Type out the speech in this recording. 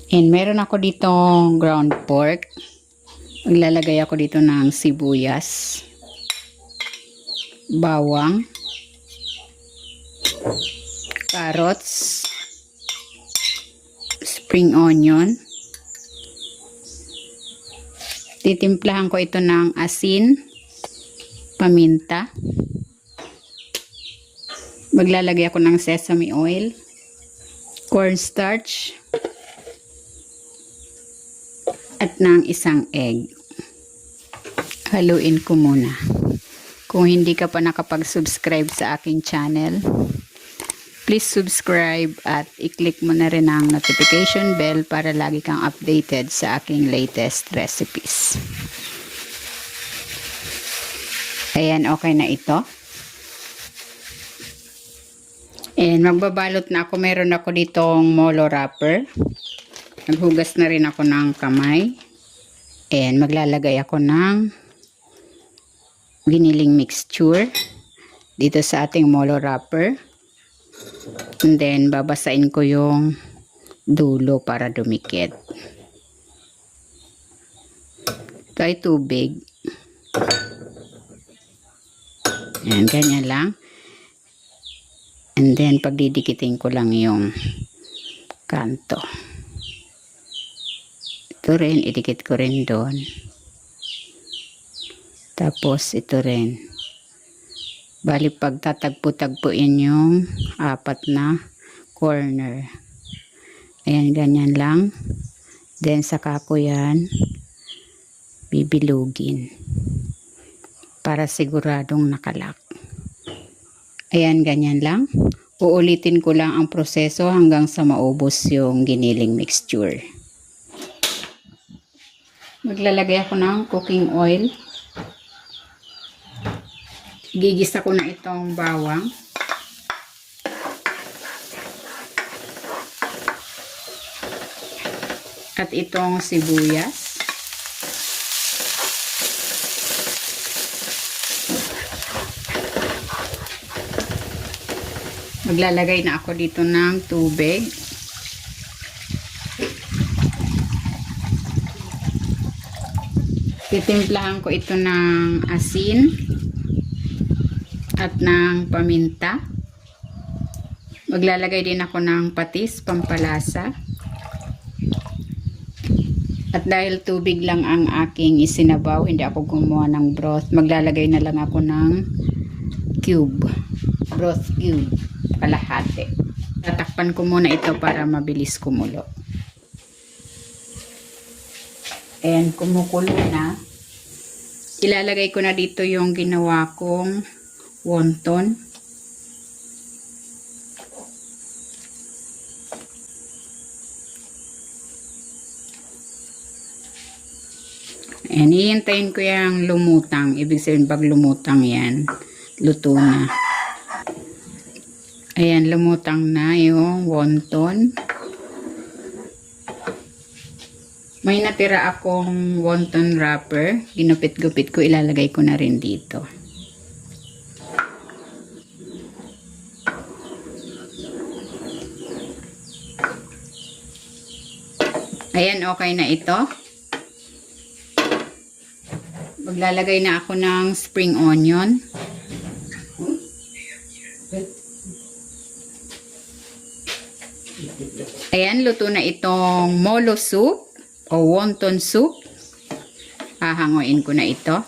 And meron ako ditong ground pork. Maglalagay ako dito ng sibuyas, bawang, carrots, spring onion. Titimplahan ko ito ng asin, paminta. Maglalagay ako ng sesame oil, cornstarch, at ng isang egg. Haluin ko muna. Kung hindi ka pa nakapag-subscribe sa aking channel, please subscribe at i-click mo na rin ang notification bell para lagi kang updated sa aking latest recipes. Ayan, okay na ito. And magbabalot na ako. Meron ako ditong molo wrapper. Naghugas na rin ako ng kamay. And maglalagay ako ng giniling mixture dito sa ating molo wrapper. And then babasain ko yung dulo para dumikit. Ito ay tubig. And ganyan lang. And then pagdidikitin ko lang yung kanto. Ito rin, idikit ko rin doon. Tapos ito rin. Bali pagtatagpo-tagpuin yung apat na corner. Ayan, ganyan lang. Then saka ko yan bibilugin para siguradong nakalak. Ayan, ganyan lang. Uulitin ko lang ang proseso hanggang sa maubos yung giniling mixture. Maglalagay ako ng cooking oil. Gigisa ko na itong bawang. At itong sibuyas. Maglalagay na ako dito ng tubig. Titimplahan ko ito ng asin at ng paminta. Maglalagay din ako ng patis, pampalasa. At dahil tubig lang ang aking isinabaw, hindi ako gumawa ng broth, maglalagay na lang ako ng broth cube, kalahati. Tatakpan ko muna ito para mabilis kumulo. And kumukulo na. Ilalagay ko na dito yung ginawa kong wonton. And hihintayin ko yung lumutang. Ibig sabihin pag lumutang yan, luto na. Ayan, lumutang na yung wonton. May natira akong wonton wrapper. Ginupit-gupit ko. Ilalagay ko na rin dito. Ayan, okay na ito. Maglalagay na ako ng spring onion. Ayan, luto na itong molo soup o wonton soup. Hahanguin ko na ito.